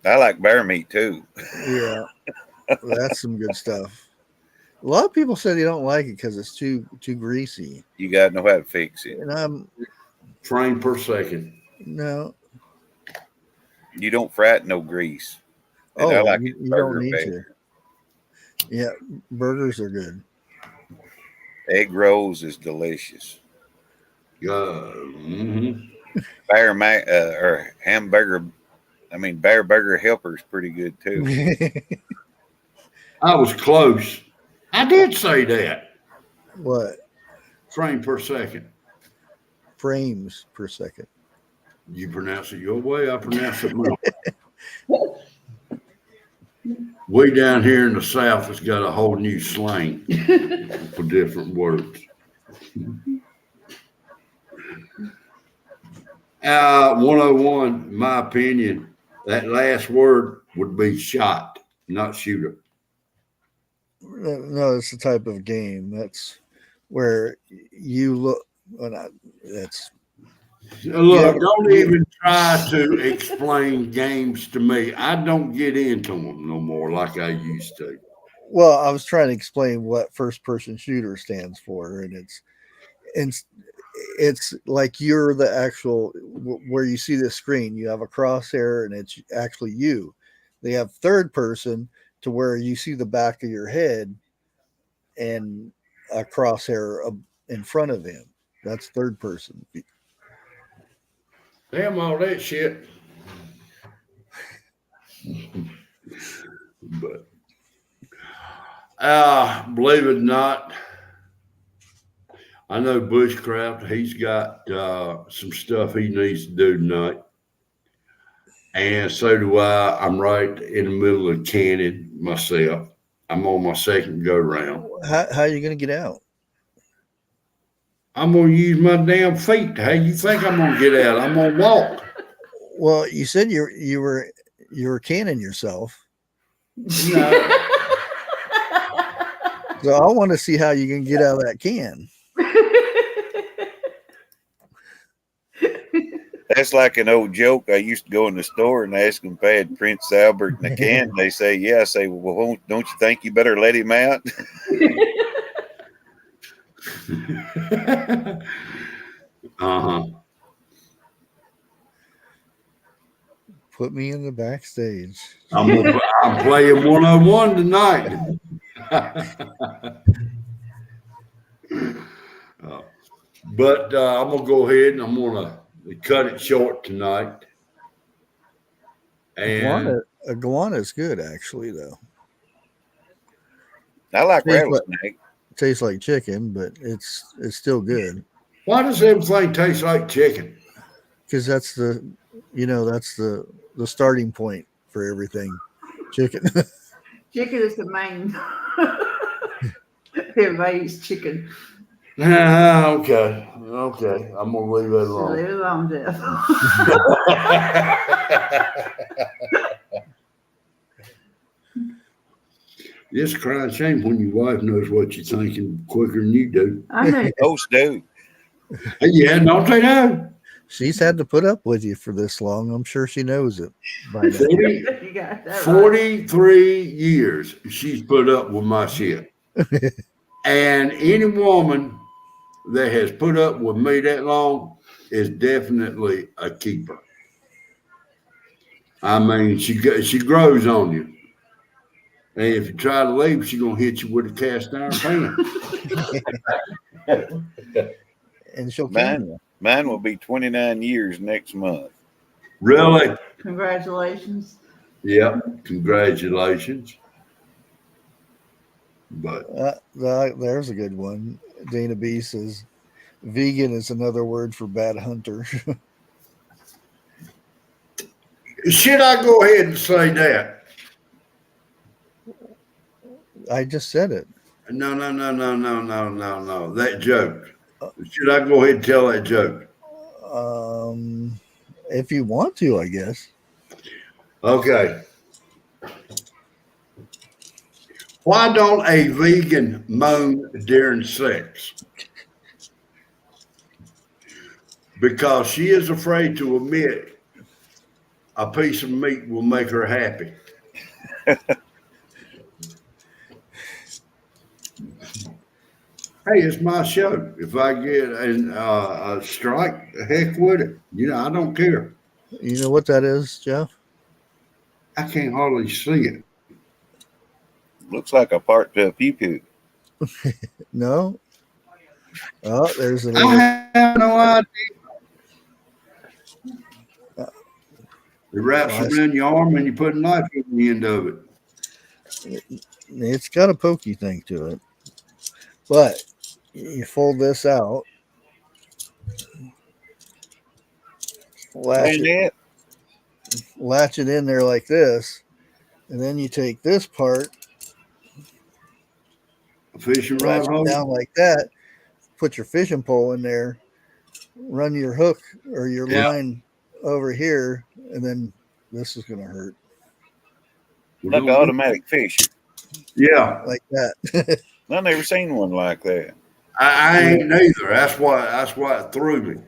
I like bear meat too. Yeah, that's some good stuff. A lot of people say they don't like it because it's too greasy. You gotta know how to fix it. And I'm frame per second. no. You don't fry no grease. And Oh, I like you it don't need to. Yeah, burgers are good. Egg rolls is delicious. Bear or hamburger. I mean, bear burger helper is pretty good too. I was close. I did say that. What? Frame per second. Frames per second. You pronounce it your way, I pronounce it mine. Way down here in the South has got a whole new slang for different words. 101, in my opinion, that last word would be shot, not shooter. No, it's a type of game. That's where you look. That's Look, don't even try to explain games to me. I don't get into them no more like I used to. well. I was trying to explain what first-person shooter stands for, and it's like you're the actual where you see the screen. You have a crosshair, and it's actually you. They have third person to where you see the back of your head and a crosshair in front of him. That's third person. Damn all that shit. But believe it or not, I know Bushcraft, he's got some stuff he needs to do tonight. And so do I. I'm right in the middle of canning myself. I'm on my second go round. How are you going to get out? I'm gonna use my damn feet. How you think I'm gonna get out? I'm gonna walk. Well, you said you were canning yourself. No. So I want to see how you can get out of that can. That's like an old joke. I used to go in the store and ask them if they had Prince Albert in a can. They say, yeah. I say, well, don't you think you better let him out? Uh-huh. Put me in the backstage. I'm playing 101 tonight. But I'm gonna go ahead and I'm gonna cut it short tonight. And Iguana is good, actually, though. I like rattlesnake. Tastes like chicken, but it's still good. Why does everything taste like chicken? Because that's the starting point for everything. Chicken. Chicken is the main. Everybody eats chicken. Okay. I'm gonna leave it So leave alone. it alone, Jeff. It's a crying shame when your wife knows what you're thinking quicker than you do. I know. Most do. Yeah, don't they know? She's had to put up with you for this long. I'm sure she knows it by now. 40, You got that right. 43 years she's put up with my shit. And any woman that has put up with me that long is definitely a keeper. I mean, she grows on you. And if you try to leave, she's going to hit you with a cast iron pan. And she'll kill you. Mine will be 29 years next month. Really? Congratulations. Yep. Congratulations. But There's a good one. Dana B says, vegan is another word for bad hunter. should I go ahead and say that? I just said it. No. That joke. Should I go ahead and tell that joke? If you want to, I guess. Okay. Why don't a vegan moan during sex? Because she is afraid to admit a piece of meat will make her happy. Hey, it's my show. If I get a strike, the heck with it. I don't care. You know what that is, Jeff? I can't hardly see it. Looks like a part to a pew-pew. No. Oh, there's a I little. have no idea. It wraps Well, around your arm and you put a knife in the end of it. It's got a pokey thing to it. But you fold this out, latch it in there like this, and then you take this part, A fishing latch rod it hole. down like that, put your fishing pole in there, run your hook or your line over here, and then this is going to hurt. Like an automatic fisher. Yeah. Like that. I've never seen one like that. I ain't neither. That's why it threw me.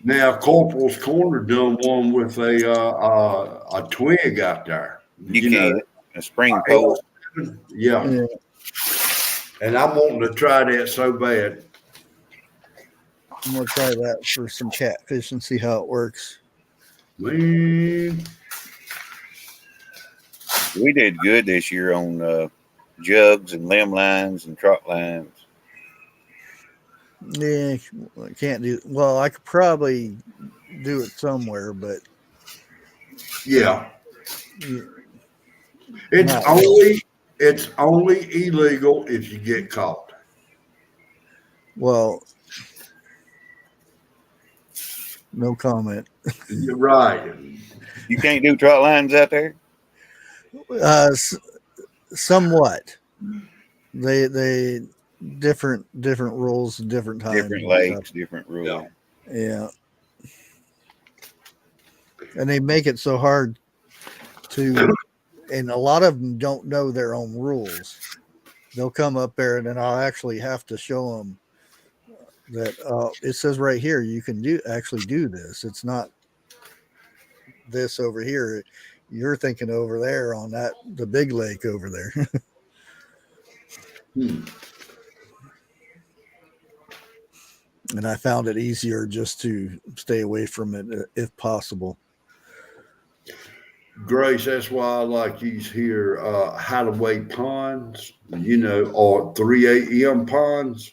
Now Corporal's Corner done one with a twig out there. You can a spring post. Yeah. And I'm wanting to try that so bad. I'm going to try that for some catfish and see how it works. Man. We did good this year on jugs and limb lines and trot lines. Yeah, I can't do. Well, I could probably do it somewhere, but yeah, yeah, it's only illegal if you get caught. Well, no comment. You're right. You can't do trot lines out there. Somewhat. They different rules, different times, different lakes, different rules. Yeah, and they make it so hard to, and a lot of them don't know their own rules. They'll come up there, and then I'll actually have to show them that it says right here you can actually do this. It's not this over here. You're thinking over there on the big lake over there. And I found it easier just to stay away from it if possible. Grace, that's why I like these here hideaway ponds, or 3 a.m. ponds.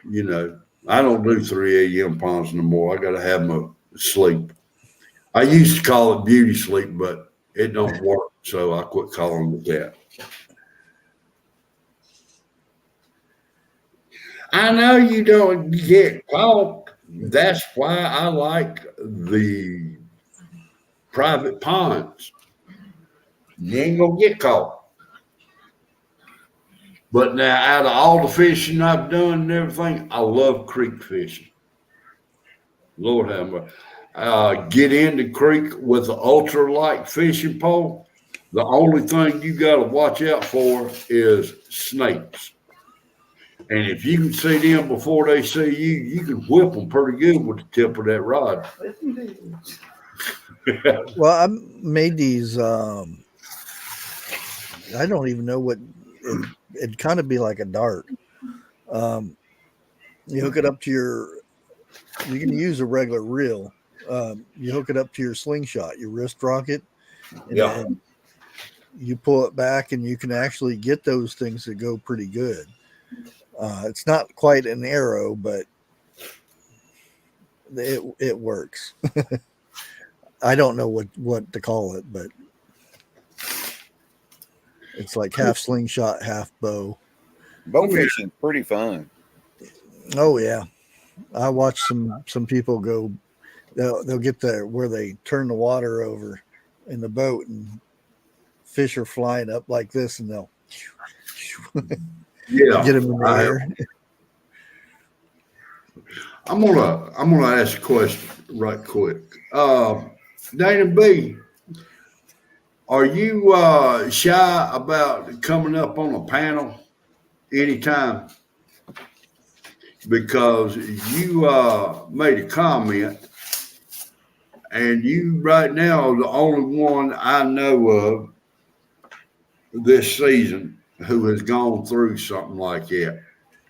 I don't do 3 a.m. ponds no more. I got to have my sleep. I used to call it beauty sleep, but it don't work, so I quit calling it that. I know you don't get caught. That's why I like the private ponds. You ain't gonna get caught. But now, out of all the fishing I've done and everything, I love creek fishing. Lord have mercy. Get in the creek with the ultralight fishing pole. The only thing you got to watch out for is snakes. And if you can see them before they see you, you can whip them pretty good with the tip of that rod. Well, I made these. I don't even know what it'd kind of be like a dart. Um, you hook it up to your. You can use a regular reel. You hook it up to your slingshot, your wrist rocket, and Yeah. then you pull it back, and you can actually get those things to go pretty good. It's not quite an arrow, but it works. I don't know what to call it, but it's like half slingshot, half bow. Bow fishing's pretty fun. Oh yeah, I watch some people go. They'll get there where they turn the water over in the boat and fish are flying up like this, and they'll Yeah. get them in the air. I'm gonna ask a question right quick. Dana B, are you shy about coming up on a panel anytime? Because you made a comment, and you right now are the only one I know of this season who has gone through something like that.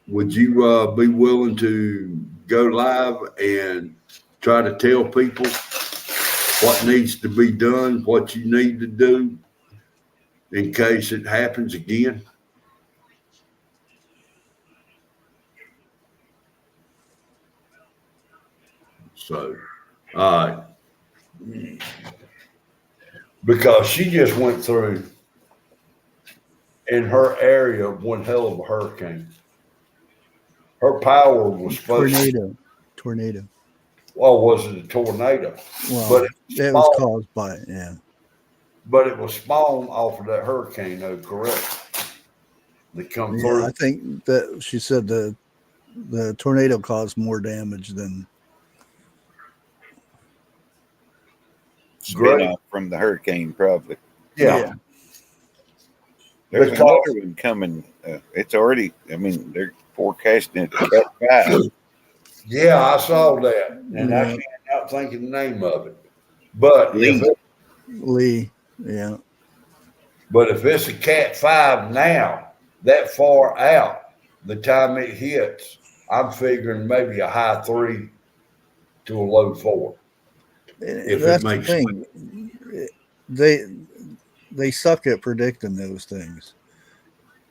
Would you be willing to go live and try to tell people what needs to be done, what you need to do in case it happens again? So, because she just went through in her area one hell of a hurricane. Her power was supposed to. Tornado. Well, was it a tornado? Well, But it was caused by it. Yeah. But it was spawned off of that hurricane, though, correct? They come through. I think that she said the tornado caused more damage than. Spin-off from the hurricane, probably. Yeah. There's Because- another one coming. It's already, I mean, they're forecasting it to Cat 5. Yeah, I saw that, and I Yeah. can't not think of the name of it. But Lee. Yeah. if it's a Cat 5 now, that far out, the time it hits, I'm figuring maybe a high 3 to a low 4. If That's it makes the thing. They suck at predicting those things.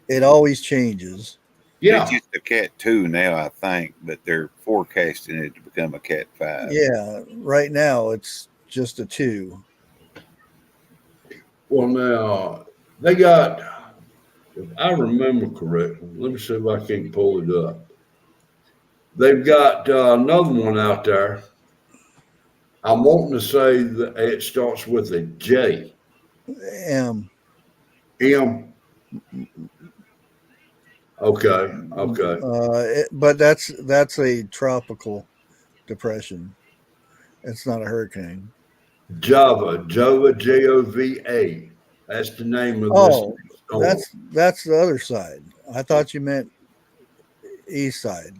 It always changes. Yeah. It's just a Cat 2 now, I think, but they're forecasting it to become a Cat 5. Yeah. Right now, it's just a 2. Well, now they got, if I remember correctly, let me see if I can pull it up. They've got another one out there. I'm wanting to say that it starts with a J. M. M. Okay. But that's a tropical depression. It's not a hurricane. Jova, Jova. That's the name of Oh, this. that's the other side. I thought you meant east side.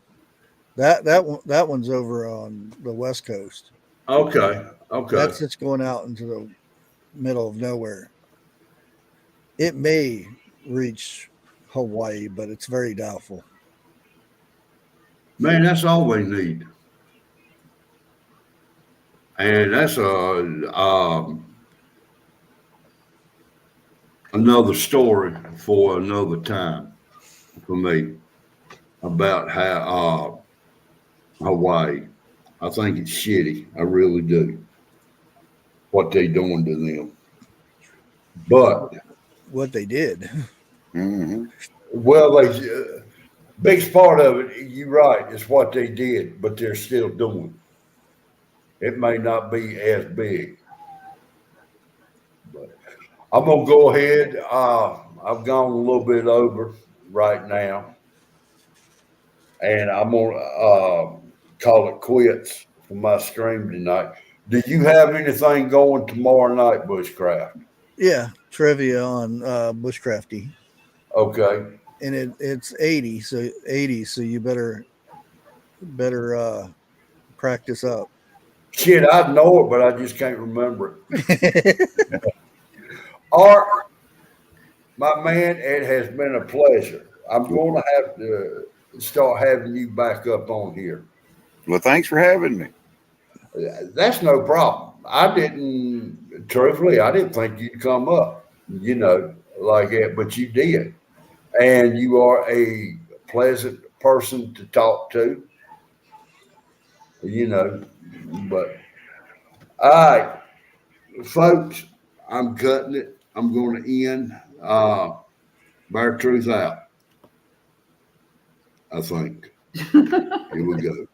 That one's over on the west coast. Okay. That's just going out into the middle of nowhere. It may reach Hawaii, but it's very doubtful. Man, that's all we need. And that's another story for another time for me about how Hawaii. I think it's shitty. I really do. What they doing to them. But What they did. Mm-hmm. well, biggest part of it, you're right, is what they did, but they're still doing. It may not be as big. But I'm gonna go ahead. I've gone a little bit over. right now, and I'm gonna call it quits for my stream tonight. Do you have anything going tomorrow night, Bushcraft? Yeah, trivia on bushcrafty, Okay. and it's 80, so 80, so you better practice up. Shit, I know it, but I just can't remember it. Art, my man, it has been a pleasure. I'm going to have to start having you back up on here. Well, thanks for having me. That's no problem. Truthfully, I didn't think you'd come up, like that, but you did. And you are a pleasant person to talk to, but all right, folks, I'm cutting it. I'm going to end. Bear Truth out, I think. Here we go.